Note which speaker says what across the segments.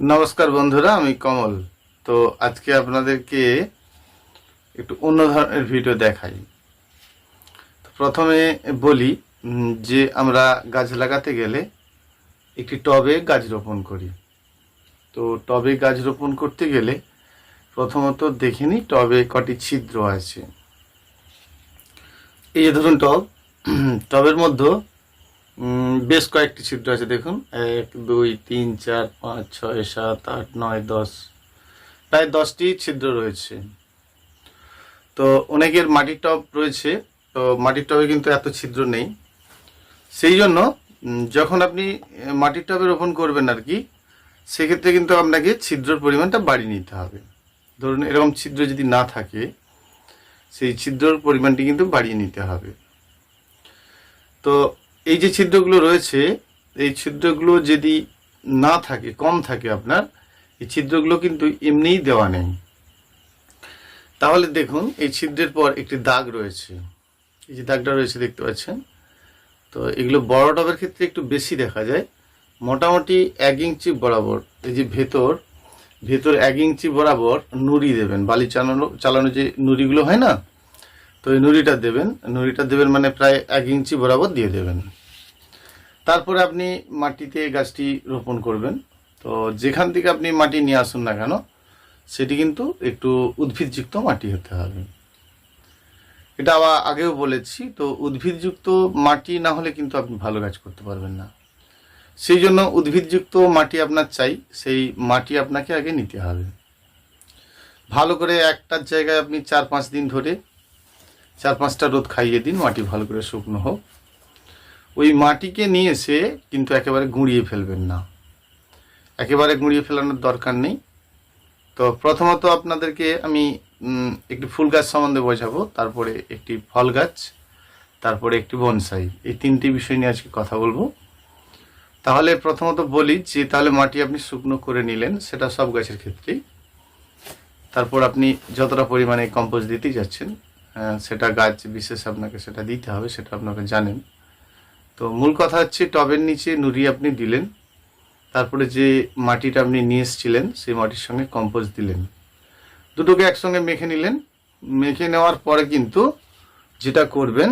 Speaker 1: নমস্কার বন্ধুরা, আমি কমল। তো আজকে আপনাদেরকে একটু অন্য ধরনের ভিডিও দেখাই। তো প্রথমে বলি যে আমরা গাছ লাগাতে গেলে একটি টবে গাছ রোপণ করি। তো টবে গাছ রোপণ করতে গেলে প্রথমত দেখে নিই টবে কটি ছিদ্র আছে। এই যে ধরুন টবের মধ্যে বেশ কয়েকটি ছিদ্র আছে। দেখুন, 1 2 3 4 5 6 7 8 9 10, প্রায় 10টি ছিদ্র রয়েছে। তো অনেকের মাটির টব রয়েছে, তো মাটির টবে কিন্তু এত ছিদ্র নেই। সেই জন্য যখন আপনি মাটির টবে রোপণ করবেন আর কি, সেক্ষেত্রে কিন্তু আপনাকে ছিদ্রর পরিমাণটা বাড়িয়ে নিতে হবে। ধরুন এরকম ছিদ্র যদি না থাকে, সেই ছিদ্রর পরিমাণটি কিন্তু বাড়িয়ে নিতে হবে। তো এই যে ছিদ্রগুলো রয়েছে, এই ছিদ্রগুলো যদি না থাকে, কম থাকে আপনার, এই ছিদ্রগুলো কিন্তু এমনিই দেওয়া নেই। তাহলে দেখুন এই ছিদ্রের পর একটি দাগ রয়েছে, এই যে দাগটা রয়েছে দেখতে পাচ্ছেন। তো এগুলো বড় টবের ক্ষেত্রে একটু বেশি দেখা যায়। মোটামুটি 1 ইঞ্চি বরাবর, এই যে ভেতর 1 ইঞ্চি বরাবর নুড়ি দেবেন। বালি চালানো যে নুড়িগুলো হয় না, তো এই নুড়িটা দেবেন মানে প্রায় 1 ইঞ্চি বরাবর দিয়ে দেবেন। তারপরে আপনি মাটিতে গাছটি রোপণ করবেন। তো যেখান থেকে আপনি মাটি নিয়ে আসুন না কেন, সেটি কিন্তু একটু উদ্ভিদযুক্ত মাটি হতে হবে। এটা আবার আগেও বলেছি, তো উদ্ভিদযুক্ত মাটি না হলে কিন্তু আপনি ভালো গাছ করতে পারবেন না। সেই জন্য উদ্ভিদযুক্ত মাটি আপনার চাই, সেই মাটি আপনাকে আগে নিতে হবে। ভালো করে একটার জায়গায় আপনি 4-5 দিন ধরে 4-5টা রোদ খাইয়ে দিন, মাটি ভালো করে শুকনো হোক। ওই মাটিকে নিয়ে এসে কিন্তু একেবারে গুঁড়িয়ে ফেলবেন না, একেবারে গুঁড়িয়ে ফেলানোর দরকার নেই। তো প্রথমত আপনাদেরকে আমি একটি ফুল গাছ সম্বন্ধে বোঝাবো, তারপরে একটি ফল গাছ, তারপরে একটি বনসাই। এই 3টি বিষয় নিয়ে আজকে কথা বলবো। তাহলে প্রথমত বলি যে তাহলে মাটি আপনি শুকনো করে নিলেন, সেটা সব গাছের ক্ষেত্রেই। তারপর আপনি যতটা পরিমাণে কম্পোস্ট দিতে যাচ্ছেন, সেটা গাছ বিশেষ আপনাকে সেটা দিতে হবে, সেটা আপনাকে জানেন। তো মূল কথা হচ্ছে টবের নিচে নুড়ি আপনি দিলেন, তারপরে যে মাটিটা আপনি নিয়ে এসেছিলেন সেই মাটির সঙ্গে কম্পোস্ট দিলেন, দুটোকে একসঙ্গে মেখে নিলেন। মেখে নেওয়ার পরে কিন্তু যেটা করবেন,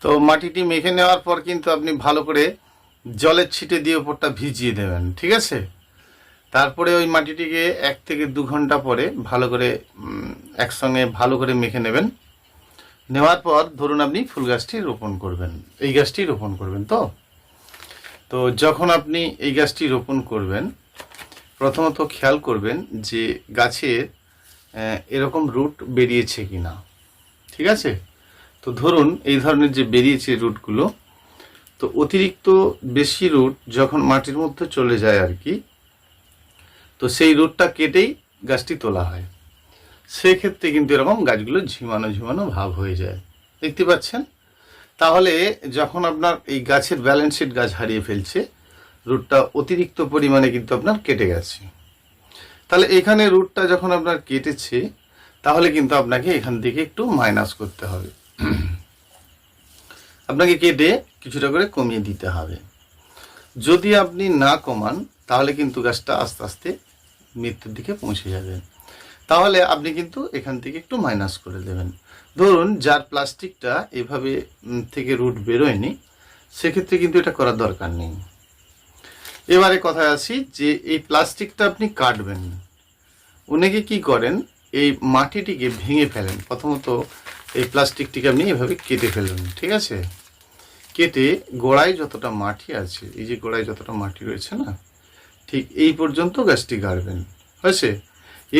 Speaker 1: তো মাটিটি মেখে নেওয়ার পর কিন্তু আপনি ভালো করে জলের ছিটে দিয়ে ওপরটা ভিজিয়ে দেবেন, ঠিক আছে? তারপরে ওই মাটিটিকে 1 থেকে 2 ঘন্টা পরে ভালো করে একসঙ্গে ভালো করে মেখে নেবেন। নেওয়ার পর ধরুন আপনি ফুল গাছটি রোপণ করবেন, এই গাছটি রোপণ করবেন। তো যখন আপনি এই গাছটি রোপণ করবেন, প্রথমত খেয়াল করবেন যে গাছের এরকম রুট বেরিয়েছে কিনা, ঠিক আছে? তো ধরুন এই ধরনের যে বেরিয়েছে রুটগুলো, তো অতিরিক্ত বেশি রুট যখন মাটির মধ্যে চলে যায় আর কি, তো সেই রুটটা কেটেই গাছটি তোলা হয়। সেক্ষেত্রে কিন্তু এরকম গাছগুলো ঝিমানো ঝিমানো ভাব হয়ে যায়, দেখতে পাচ্ছেন? তাহলে যখন আপনার এই গাছের ব্যালেন্সড গাছ হারিয়ে ফেলছে, রুটটা অতিরিক্ত পরিমাণে কিন্তু আপনার কেটে গেছে। তাহলে এখানে রুটটা যখন আপনার কেটেছে, তাহলে কিন্তু আপনাকে এখান থেকে একটু মাইনাস করতে হবে, আপনাকে কেটে কিছুটা করে কমিয়ে দিতে হবে। যদি আপনি না কমান, তাহলে কিন্তু গাছটা আস্তে আস্তে মৃত্যুর দিকে পৌঁছে যাবে। তাহলে আপনি কিন্তু এখান থেকে একটু মাইনাস করে দেবেন। ধরুন যার প্লাস্টিকটা এভাবে থেকে রুট বেরোয়নি, সেক্ষেত্রে কিন্তু এটা করার দরকার নেই। এবারে কথায় আসি যে এই প্লাস্টিকটা আপনি কাটবেন। অনেকে কি করেন, এই মাটিটিকে ভেঙে ফেলেন। প্রথমত এই প্লাস্টিকটিকে আপনি এভাবে কেটে ফেলুন, ঠিক আছে? কেটে গোড়ায় যতটা মাটি আছে, এই যে গোড়ায় যতটা মাটি রয়েছে না, ঠিক এই পর্যন্ত গাছটি গাড়বেন, হয়েছে?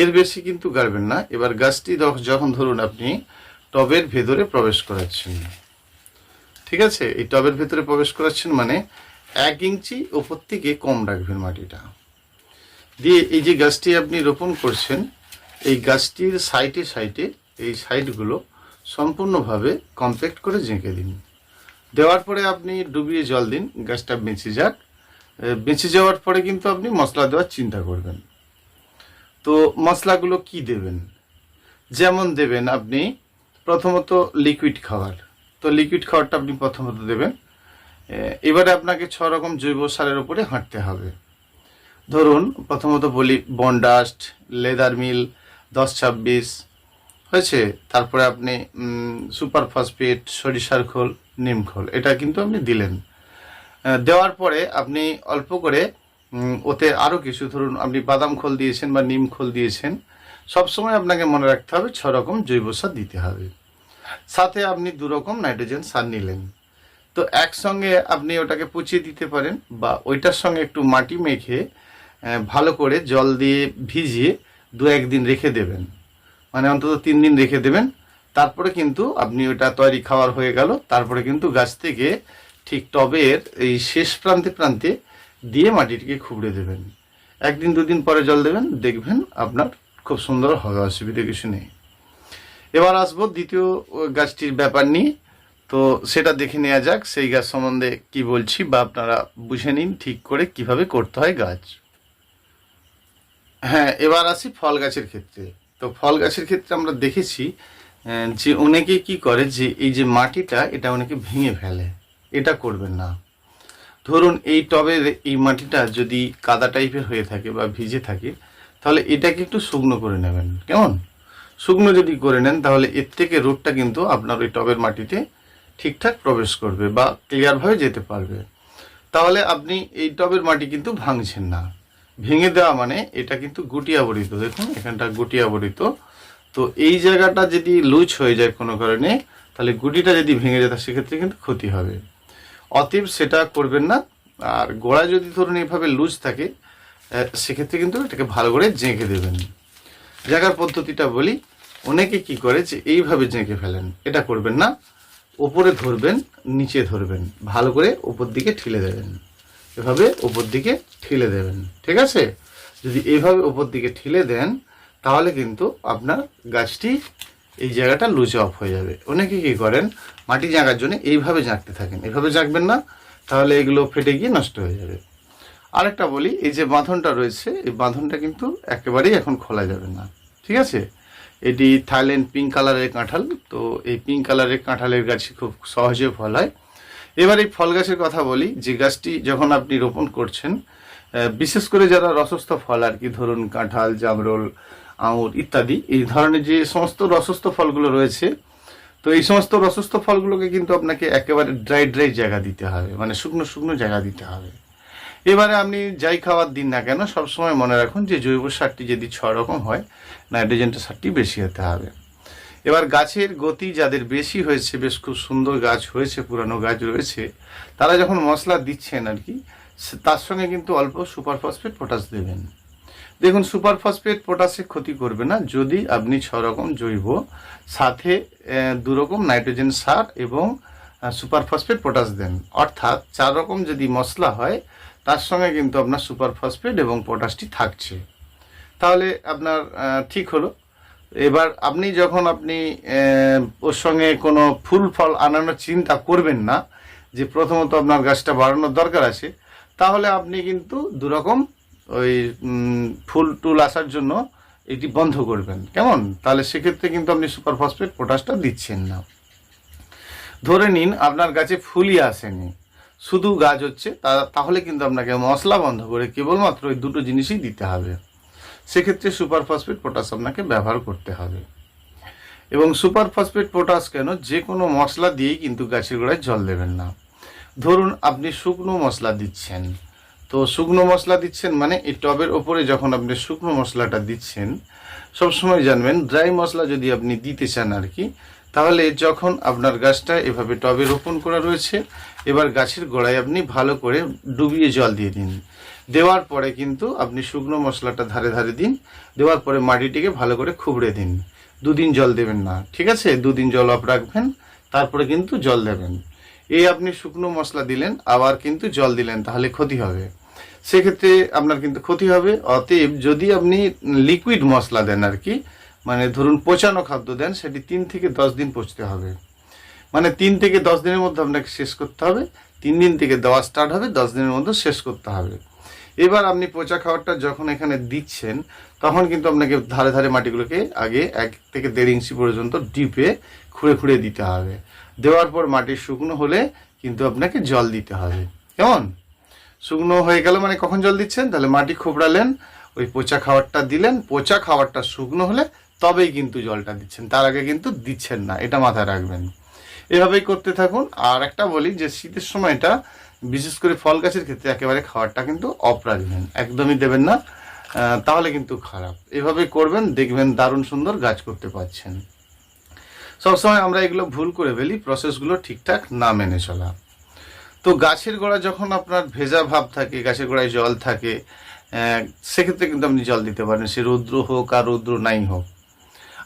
Speaker 1: এর বেশি কিন্তু গাড়বেন না। এবার গাছটি যখন ধরুন আপনি টবের ভেতরে প্রবেশ করাচ্ছেন, ঠিক আছে? এই টবের ভেতরে প্রবেশ করাচ্ছেন মানে 1 ইঞ্চি ওপর থেকে কম রাখবেন মাটিটা দিয়ে। এই যে গাছটি আপনি রোপণ করছেন, এই গাছটির সাইডে সাইডে এই সাইডগুলো সম্পূর্ণভাবে কম্প্যাক্ট করে জেঁকে দিন। দেওয়ার পরে আপনি ডুবিয়ে জল দিন, গাছটা বেঁচে যাক। বেঁচে যাওয়ার পরে কিন্তু আপনি মশলা দেওয়ার চিন্তা করবেন। তো মশলাগুলো কি দেবেন? যেমন দেবেন আপনি প্রথমত লিকুইড খাবার। তো লিকুইড খাবারটা আপনি প্রথমত দেবেন। এবারে আপনাকে 6 রকম জৈব সারের উপরে হাঁটতে হবে। ধরুন প্রথমত বলি বনডাস্ট, লেদার মিল 10-26 হয়েছে, তারপরে আপনি সুপার ফসফেট, সরিষার খোল, নিম খোল, এটা কিন্তু আপনি দিলেন। দেওয়ার পরে আপনি অল্প করে ওতে আরও কিছু, ধরুন আপনি বাদাম খোল দিয়েছেন বা নিম খোল দিয়েছেন, সবসময় আপনাকে মনে রাখতে হবে 6 রকম জৈব সার দিতে হবে। সাথে আপনি 2 রকম নাইট্রোজেন সার নিলেন। তো একসঙ্গে আপনি ওটাকে পচিয়ে দিতে পারেন, বা ওইটার সঙ্গে একটু মাটি মেখে ভালো করে জল দিয়ে ভিজিয়ে 2-1 দিন রেখে দেবেন, মানে অন্তত 3 দিন রেখে দেবেন। তারপরে কিন্তু আপনি ওটা তৈরি খাওয়ার হয়ে গেল। তারপরে কিন্তু গাছ থেকে ঠিক টবের এই শেষ প্রান্তে প্রান্তে দিয়ে মাটিটিকে খুবড়ে দেবেন। 1 দিন 2 দিন পরে জল দেবেন, দেখবেন আপনার খুব সুন্দর হবে, অসুবিধা কিছু নেই। এবার আসবো দ্বিতীয় গাছটির ব্যাপার নিয়ে। তো সেটা দেখে নেওয়া যাক, সেই গাছ সম্বন্ধে কি বলছি, বা আপনারা বুঝে নিন ঠিক করে কিভাবে করতে হয় গাছ। হ্যাঁ, এবার আসি ফল গাছের ক্ষেত্রে। তো ফল গাছের ক্ষেত্রে আমরা দেখেছি যে অনেকে কি করে, যে এই যে মাটিটা, এটা অনেকে ভেঙে ফেলে। এটা করবেন না। ধরুন এই টবের এই মাটিটা যদি কাদা টাইপের হয়ে থাকে বা ভিজে থাকে, তাহলে এটাকে একটু শুকনো করে নেবেন। কেমন? শুকনো যদি করে নেন, তাহলে এর থেকে রোদটা কিন্তু আপনার ওই টবের মাটিতে ঠিকঠাক প্রবেশ করবে বা ক্লিয়ারভাবে যেতে পারবে। তাহলে আপনি এই টবের মাটি কিন্তু ভাঙছেন না। ভেঙে দেওয়া মানে এটা কিন্তু গুটি আবরিত, দেখুন এখানটা গুটি আবরিত। তো এই জায়গাটা যদি লুজ হয়ে যায় কোনো কারণে, তাহলে গুটিটা যদি ভেঙে যায়, সেক্ষেত্রে কিন্তু ক্ষতি হবে। অতএব সেটা করবেন না। আর গোড়া যদি ধরুন এইভাবে লুজ থাকে, সেক্ষেত্রে কিন্তু এটাকে ভালো করে জেঁকে দেবেন। জায়গার পদ্ধতিটা বলি, অনেকে কি করে যে এইভাবে জেঁকে ফেলেন, এটা করবেন না। ওপরে ধরবেন, নিচে ধরবেন, ভালো করে ওপর দিকে ঠেলে দেবেন, এভাবে ওপর দিকে ঠেলে দেবেন। ঠিক আছে? যদি এইভাবে ওপর দিকে ঠেলে দেন, তাহলে কিন্তু আপনার গাছটি এই জায়গাটা লুজ অফ হয়ে যাবে। অনেকে কি করেন, মাটি জাঁকার জন্য এইভাবে জাঁকতে থাকেন। এভাবে জাঁকবেন না, তাহলে এগুলো ফেটে গিয়ে নষ্ট হয়ে যাবে। আরেকটা বলি, এই যে বাঁধনটা রয়েছে, এই বাঁধনটা কিন্তু একেবারেই এখন খোলা যাবে না। ঠিক আছে? এটি থাইল্যান্ড পিঙ্ক কালারের কাঁঠাল। তো এই পিঙ্ক কালারের কাঁঠালের গাছে খুব সহজে ফল হয়। এবার এই ফল গাছের কথা বলি, যে গাছটি যখন আপনি রোপণ করছেন, বিশেষ করে যারা রসস্থ ফল আর কি, ধরুন কাঁঠাল, জামরুল, আঙুর ইত্যাদি, এই ধরনের যে সমস্ত রসস্থ ফলগুলো রয়েছে, তো এই সমস্ত রসস্থ ফলগুলোকে কিন্তু আপনাকে একেবারে ড্রাই ড্রাই জায়গা দিতে হবে, মানে শুকনো শুকনো জায়গা দিতে হবে। এবারে আপনি যাই খাওয়ার দিন না কেন, সবসময় মনে রাখুন যে জৈব সারটি যদি 6 রকম হয়, নাইট্রোজেনটা সারটি বেশি হতে হবে। এবার গাছের গতি যাদের বেশি হয়েছে, বেশ খুব সুন্দর গাছ হয়েছে, পুরানো গাছ রয়েছে, তারা যখন মশলা দিচ্ছেন আর কি, তার সঙ্গে কিন্তু অল্প সুপার ফসফেট, পটাশ দেবেন। দেখুন সুপার ফসফেট, পটাশে ক্ষতি করবে না যদি আপনি 6 রকম জৈব, সাথে 2 রকম নাইট্রোজেন সার এবং সুপার ফসফেট, পটাশ দেন। অর্থাৎ 4 রকম যদি মশলা হয়, তার সঙ্গে কিন্তু আপনার সুপার ফসফেট এবং পটাশটি থাকছে, তাহলে আপনার ঠিক হলো। এবার আপনি যখন ওর সঙ্গে কোনো ফুল ফল আনানোর চিন্তা করবেন না, যে প্রথমত আপনার গাছটা বাড়ানোর দরকার আছে, তাহলে আপনি কিন্তু 2 রকম ওই ফুল টুল আসার জন্য এটি বন্ধ করবেন। কেমন? তাহলে সেক্ষেত্রে কিন্তু আপনি সুপার ফসফেট, পটাশটা দিচ্ছেন না। ধরে নিন আপনার গাছে ফুলই আসেনি, শুধু গাছ হচ্ছে, তাহলে কিন্তু আপনাকে মশলা বন্ধ করে কেবলমাত্র ওই 2টো জিনিসই দিতে হবে। সেক্ষেত্রে সুপার ফসফেট, পটাশ আপনাকে ব্যবহার করতে হবে। এবং সুপার ফসফেট, পটাশ কেন, যে কোনো মশলা দিয়েই কিন্তু গাছের গোড়ায় জল দেবেন না। ধরুন আপনি শুকনো মশলা দিচ্ছেন, তো শুকনো মশলা দিচ্ছেন মানে এই টবের ওপরে যখন আপনি শুকনো মশলাটা দিচ্ছেন, সবসময় জানবেন ড্রাই মশলা যদি আপনি দিতে চান আর কি, তাহলে যখন আপনার গাছটা এভাবে টবে রোপণ করা রয়েছে, এবার গাছের গোড়ায় আপনি ভালো করে ডুবিয়ে জল দিয়ে দিন। দেওয়ার পরে কিন্তু আপনি শুকনো মশলাটা ধারে ধারে দিন, দেওয়ার পরে মাটিটিকে ভালো করে খুবড়ে দিন। 2 দিন জল দেবেন না, ঠিক আছে? 2 দিন জল অফ রাখবেন, তারপরে কিন্তু জল দেবেন। এই আপনি শুকনো মশলা দিলেন, আবার কিন্তু জল দিলেন, তাহলে ক্ষতি হবে। সেক্ষেত্রে আপনার কিন্তু ক্ষতি হবে। অতএব যদি আপনি লিকুইড মশলা দেন আর কি, মানে ধরুন পচানো খাদ্য দেন, সেটি 3 থেকে 10 দিন পচতে হবে। মানে 3 থেকে 10 দিনের মধ্যে আপনাকে শেষ করতে হবে। 3 দিন থেকে দেওয়া স্টার্ট হবে, 10 দিনের মধ্যে শেষ করতে হবে। এবার আপনি পচা খাবারটা যখন এখানে দিচ্ছেন, তখন কিন্তু আপনাকে ধারে ধারে মাটিগুলোকে আগে 1 থেকে 1.5 ইঞ্চি পর্যন্ত ডিপে খুঁড়ে খুঁড়ে দিতে হবে। দেওয়ার পর মাটি শুকনো হলে কিন্তু আপনাকে জল দিতে হবে। কেমন? শুকনো হয়ে গেল মানে কখন জল দিচ্ছেন, তাহলে মাটি খোবড়ালেন, ওই পচা খাবারটা দিলেন, পচা খাবারটা শুকনো হলে তবেই কিন্তু জলটা দিচ্ছেন, তার আগে কিন্তু দিচ্ছেন না, এটা মাথায় রাখবেন। এভাবেই করতে থাকুন। আর একটা বলি যে শীতের সময়টা বিশেষ করে ফল গাছের ক্ষেত্রে একেবারে খাবারটা কিন্তু অফ রাখবেন, একদমই দেবেন না, তাহলে কিন্তু খারাপ। এভাবেই করবেন, দেখবেন দারুণ সুন্দর গাছ করতে পারছেন। সবসময় আমরা এগুলো ভুল করে ফেলি, প্রসেসগুলো ঠিকঠাক না মেনে চলা। তো গাছের গোড়া যখন আপনার ভেজা ভাব থাকে, গাছের গোড়ায় জল থাকে, সেক্ষেত্রে কিন্তু আপনি জল দিতে পারেন, সে রৌদ্র হোক আর রৌদ্র নাই হোক।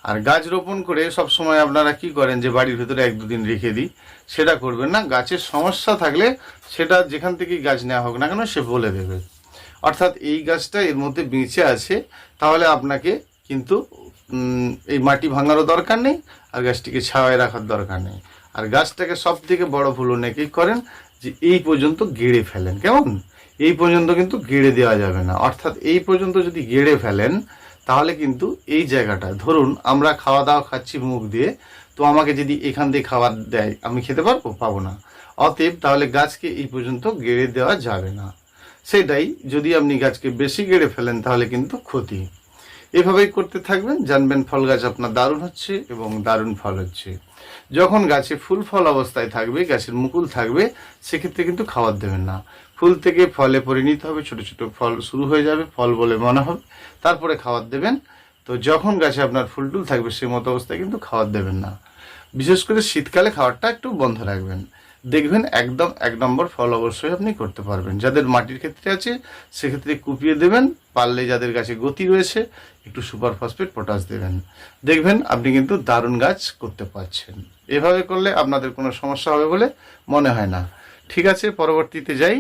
Speaker 1: আর গাছ রোপণ করে সব সময় আপনারা কি করেন যে বাড়ির ভেতরে 1-2 দিন রেখে দিই, সেটা করবেন না। গাছের সমস্যা থাকলে সেটা যেখান থেকেই গাছ নেওয়া হোক না কেন সে বলে দেবে, অর্থাৎ এই গাছটা এর মধ্যে বেঁচে আছে, তাহলে আপনাকে কিন্তু এই মাটি ভাঙারও দরকার নেই, আর গাছটিকে ছায়ায় রাখার দরকার নেই। আর গাছটাকে সব থেকে বড় ভুল অনেকেই করেন যে এই পর্যন্ত গেড়ে ফেলেন। কেমন? এই পর্যন্ত কিন্তু গেড়ে দেওয়া যাবে না, অর্থাৎ এই পর্যন্ত যদি গেড়ে ফেলেন তাহলে কিন্তু এই জায়গাটা, ধরুন আমরা খাওয়া দাওয়া খাচ্ছি মুখ দিয়ে, তো আমাকে যদি এখান দিয়ে খাবার দেয় আমি খেতে পারবো? পাবো না। অতএব তাহলে গাছকে এই পর্যন্ত গেড়ে দেওয়া যাবে না। সেটাই, যদি আপনি গাছকে বেশি গেড়ে ফেলেন তাহলে কিন্তু ক্ষতি। এভাবেই করতে থাকবেন, জানবেন ফল গাছ আপনার দারুণ হচ্ছে এবং দারুণ ফল হচ্ছে। যখন গাছে ফুল ফল অবস্থায় থাকবে, গাছের মুকুল থাকবে, সেক্ষেত্রে কিন্তু খাবার দেবেন না। ফুল থেকে ফলে পরিণত হবে, ছোট ছোট ফল শুরু হয়ে যাবে, ফল বলে মনে হবে, তারপরে খাবার দেবেন। তো যখন গাছে আপনার ফুল টুল থাকবে সেই মতো অবস্থায় কিন্তু খাবার দেবেন না। বিশেষ করে শীতকালে খাবারটা একটু বন্ধ রাখবেন, দেখবেন একদম 1 নম্বর ফল অবশ্যই আপনি করতে পারবেন। যাদের মাটির ক্ষেত্রে আছে সেক্ষেত্রে কুপিয়ে দেবেন, পারলে যাদের গাছে গতি রয়েছে একটু সুপার ফসফেট পটাশ দেবেন, দেখবেন আপনি কিন্তু দারুণ গাছ করতে পারছেন। এভাবে করলে আপনাদের কোনো সমস্যা হবে বলে মনে হয় না। ঠিক আছে, পরবর্তীতে যাই।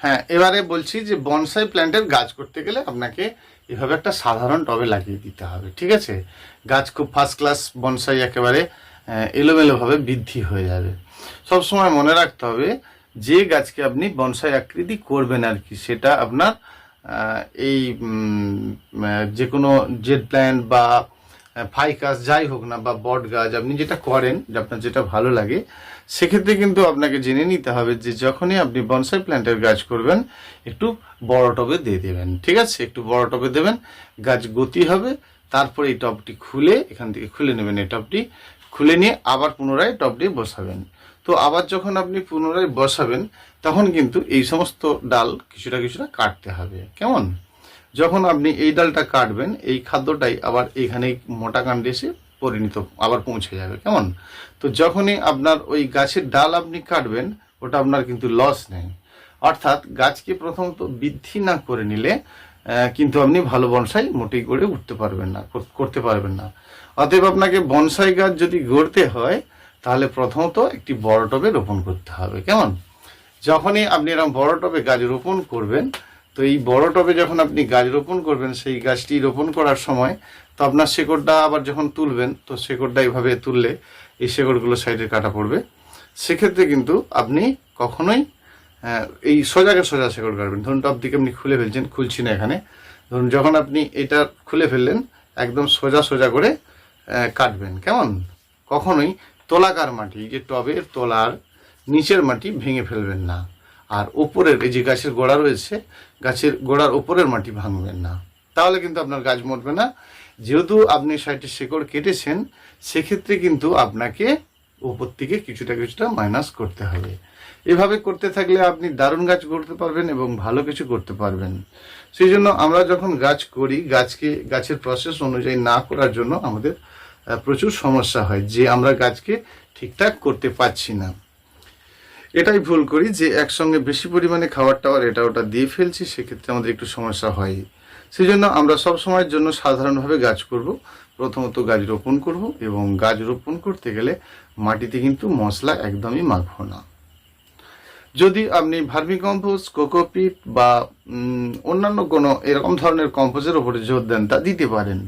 Speaker 1: হ্যাঁ, এবারে বলছি যে বনসাই প্ল্যান্টের গাছ করতে গেলে আপনাকে এভাবে একটা সাধারণ টবে লাগিয়ে দিতে হবে। ঠিক আছে, গাছ খুব ফার্স্ট ক্লাস বনসাই একেবারে এলোমেলোভাবে বৃদ্ধি হয়ে যাবে। সবসময় মনে রাখতে হবে যে গাছকে আপনি বনসাই আকৃতি করবেন আর কি, সেটা আপনার এই যে কোনো জেড প্ল্যান্ট বা ফাইকাস যাই হোক না, বা বট গাছ, আপনি যেটা করেন, আপনার যেটা ভালো লাগে, সেক্ষেত্রে কিন্তু আপনাকে জেনে নিতে হবে যে যখনই আপনি বনসাই প্ল্যান্টের গাছ করবেন একটু বড় টবে দিয়ে দেবেন। ঠিক আছে, একটু বড় টবে দেবেন, গাছ গতি হবে। তারপরে এই টবটি খুলে, এখান থেকে খুলে নেবেন, এই টবটি খুলে নিয়ে আবার পুনরায় টবটি বসাবেন। তো আবার যখন আপনি পুনরায় বসাবেন তখন কিন্তু এই সমস্ত ডাল কিছুটা কিছুটা কাটতে হবে। কেমন? যখন আপনি এই ডালটা কাটবেন, এই খাদ্যটাই আবার এইখানে মোটা কাণ্ডে এসে পরিণত আবার পৌঁছে যাবে। কেমন? তো যখনই আপনার ওই গাছের ডাল আপনি কাটবেন, ওটা আপনার কিন্তু লস নেই। অর্থাৎ গাছকে প্রথমত বৃদ্ধি না করে নিলে কিন্তু আপনি ভালো বনসাই মোটেই গড়ে উঠতে পারবেন না, করতে পারবেন না। অতএব আপনাকে বনসাই গাছ যদি গড়তে হয় তাহলে প্রথমত একটি বড় টবে রোপণ করতে হবে। কেমন? যখনই আপনি এরকম বড় টবে গাছ রোপণ করবেন, তো এই বড় টবে যখন আপনি গাছ রোপণ করবেন, সেই গাছটি রোপণ করার সময় তো আপনার শেকড়টা আবার যখন তুলবেন, তো শেকড়টা এইভাবে তুললে এই শেকড়গুলো সাইডে কাটা পড়বে। সেক্ষেত্রে কিন্তু আপনি কখনোই এই সোজাকে সোজা শেকড় কাটবেন। ধরুন টপ দিকে আপনি খুলে ফেলছেন, খুলছি না এখানে, ধরুন যখন আপনি এটা খুলে ফেললেন একদম সোজা সোজা করে কাটবেন। কেমন? কখনোই তোলাকার মাটি, যে টবের তোলার নিচের মাটি ভেঙে ফেলবেন না, আর উপরের এই যে গাছের গোড়া রয়েছে, গাছের গোড়ার উপরের মাটি ভাঙবেন না, তাহলে কিন্তু আপনার গাছ মরবে না। যেহেতু আপনি সাইডে শেকড় কেটেছেন, সেক্ষেত্রে কিন্তু আপনাকে উপর থেকে কিছুটা কিছুটা মাইনাস করতে হবে। এভাবে করতে থাকলে আপনি দারুণ গাছ করতে পারবেন এবং ভালো কিছু করতে পারবেন। সেই জন্য আমরা যখন গাছ করি, গাছের প্রসেস অনুযায়ী না করার জন্য আমাদের প্রচুর সমস্যা হয়, যে আমরা গাছকে ঠিকঠাক করতে পারছি না। এটাই ভুল করি যে একসঙ্গে বেশি পরিমাণে খাবার টাবার এটা ওটা দিয়ে ফেলছি, সেক্ষেত্রে আমাদের একটু সমস্যা হয়। সেই জন্য আমরা সব সময়ের জন্য সাধারণভাবে গাছ করব। প্রথমত গাছ রোপণ করব, এবং গাছ রোপণ করতে গেলে মাটিতে কিন্তু মশলা একদমই মাখবো না। যদি আপনি ভার্মি কম্পোস্ট, কোকোপিট বা অন্যান্য কোনো এরকম ধরনের কম্পোস্টের উপরে জোর দেন, তা দিতে পারেন।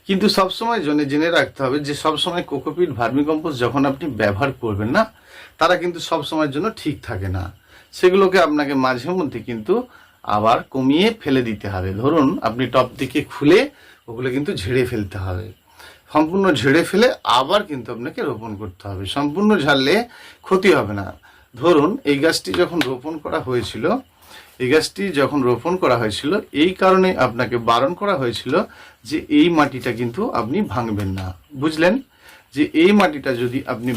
Speaker 1: কিন্তু সবসময় জেনে রাখতে হবে যে সবসময় কোকোপিট, ভার্মি কম্পোস্ট যখন আপনি ব্যবহার করবেন না, তারা কিন্তু সব সময়ের জন্য ঠিক থাকে না। সেগুলোকে আপনাকে মাঝে মধ্যে কিন্তু আবার কমিয়ে ফেলে দিতে হবে। ধরুন আপনি টপ দিকে খুলে ওগুলো কিন্তু ঝেড়ে ফেলতে হবে, সম্পূর্ণ ঝেড়ে ফেলে আবার কিন্তু আপনাকে রোপণ করতে হবে। সম্পূর্ণ ঝাড়লে ক্ষতি হবে না, ধরুন এই গাছটি যখন রোপণ করা হয়েছিল, এই কারণে আপনাকে বারণ করা হয়েছিল যে এই মাটিটা কিন্তু আপনি ভাঙবেন না। বুঝলেন যে এই মাটিটা যদি আপনি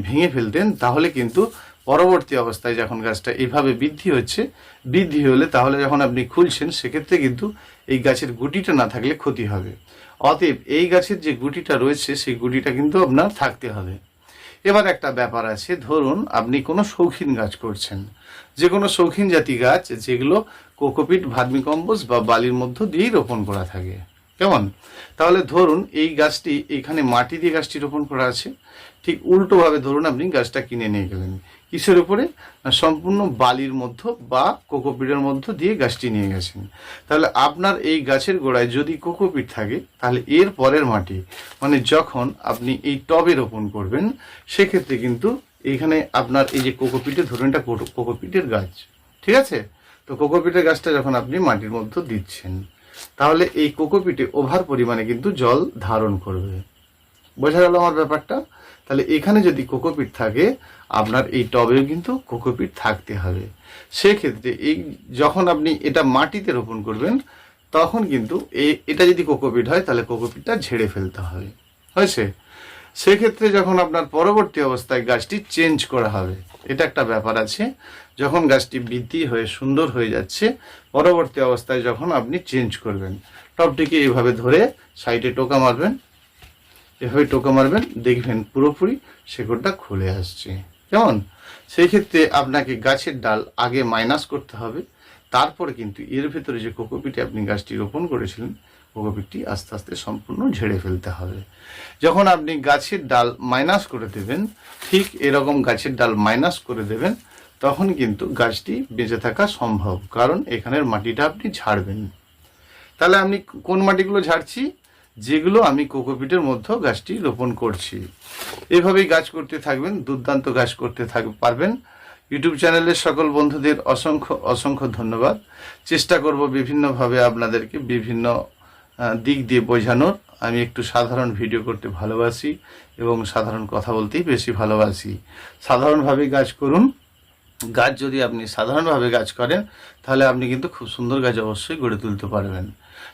Speaker 1: ভেঙে ফেলতেন, তাহলে কিন্তু পরবর্তী অবস্থায় যখন গাছটা এভাবে বৃদ্ধি হলে তাহলে যখন আপনি খুলছেন সেক্ষেত্রে কিন্তু এই গাছের গুটিটা না থাকলে ক্ষতি হবে। অতএব এই গাছের যে গুটিটা রয়েছে সেই গুটিটা কিন্তু আপনার থাকতে হবে। এবার একটা ব্যাপার আছে, ধরুন আপনি কোনো শৌখিন গাছ করছেন, যে কোনো শৌখিন জাতি গাছ যেগুলো কোকোপিট, ভার্মিকম্পোস্ট বা বালির মধ্য দিয়েই রোপণ করা থাকে, কেমন? তাহলে ধরুন এই গাছটি এখানে মাটি দিয়ে গাছটি রোপণ করা আছে, ঠিক উল্টোভাবে ধরুন আপনি গাছটা কিনে নিয়ে গেলেন কিসের উপরে, সম্পূর্ণ বালির মধ্য বা কোকোপিটের মধ্য দিয়ে গাছটি নিয়ে গেছেন। তাহলে আপনার এই গাছের গোড়ায় যদি কোকোপিট থাকে তাহলে এর পরের মাটি মানে যখন আপনি এই টবে রোপণ করবেন সেক্ষেত্রে কিন্তু এইখানে আপনার এই যে কোকোপিটে, ধরুন এটা কোকোপিটের গাছ, ঠিক আছে? তো কোকোপিটের গাছটা যখন আপনি মাটির মধ্যে দিচ্ছেন তাহলে এই কোকোপিটে ওভার পরিমাণে কিন্তু জল ধারণ করবে। বোঝা গেল আমার ব্যাপারটা? তাহলে এখানে যদি কোকোপিট থাকে আপনার এই টবেও কিন্তু কোকোপিট থাকতে হবে। সেক্ষেত্রে এই যখন আপনি এটা মাটিতে রোপণ করবেন তখন কিন্তু এটা যদি কোকোপিট হয় তাহলে কোকোপিটটা ঝেড়ে ফেলতে হবে, হয়েছে? সেক্ষেত্রে যখন আপনার পরবর্তী অবস্থায় গাছটি চেঞ্জ করা হবে, এটা একটা ব্যাপার আছে, যখন গাছটি বৃদ্ধি হয়ে সুন্দর হয়ে যাচ্ছে পরবর্তী অবস্থায় যখন আপনি চেঞ্জ করবেন, টবটিকে এইভাবে ধরে সাইডে টোকা মারবেন, দেখবেন পুরোপুরি শেকড়টা খুলে আসছে, কেমন? সেই ক্ষেত্রে আপনাকে গাছের ডাল আগে মাইনাস করতে হবে, তারপরে কিন্তু এর ভেতরে যে কোকোপিটে আপনি গাছটি রোপণ করেছিলেন কোকোপিটটি আস্তে আস্তে সম্পূর্ণ ঝেড়ে ফেলতে হবে। যখন আপনি গাছের ডাল মাইনাস করে দেবেন, ঠিক এরকম গাছের ডাল মাইনাস করে দেবেন, তখন কিন্তু গাছটি বেঁচে থাকা সম্ভব, কারণ এখানের মাটিটা আপনি ঝাড়বেন। তাহলে আমি কোন মাটিগুলো ঝাড়ছি? যেগুলো আমি কোকোপিটের মধ্যে গাছটি রোপণ করছি। এভাবেই গাছ করতে থাকবেন, দুর্দান্ত গাছ করতে পারবেন। ইউটিউব চ্যানেলের সকল বন্ধুদের অসংখ্য ধন্যবাদ। চেষ্টা করব বিভিন্নভাবে আপনাদেরকে বিভিন্ন দিক দিয়ে বোঝানোর। আমি একটু সাধারণ ভিডিও করতে ভালোবাসি এবং সাধারণ কথা বলতেই বেশি ভালোবাসি। সাধারণভাবে গাছ করুন। গাছ যদি আপনি সাধারণভাবে গাছ করেন তাহলে আপনি কিন্তু খুব সুন্দর গাছ অবশ্যই গড়ে তুলতে পারবেন।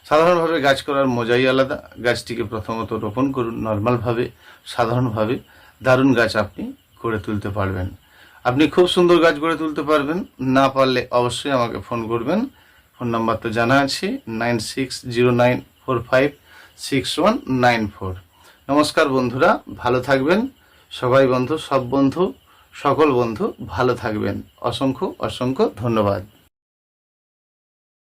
Speaker 1: সাধারণভাবে গাছ করার মজাই আলাদা। গাছটিকে প্রথমত রোপণ করুন নর্মালভাবে, সাধারণভাবে, দারুণ গাছ আপনি গড়ে তুলতে পারবেন। আপনি খুব সুন্দর গাছ গড়ে তুলতে পারবেন। না পারলে অবশ্যই আমাকে ফোন করবেন। ফোন নাম্বার তো জানা আছে, 9609456194। নমস্কার বন্ধুরা, ভালো থাকবেন সবাই, সকল বন্ধু ভালো থাকবেন। অসংখ্য ধন্যবাদ।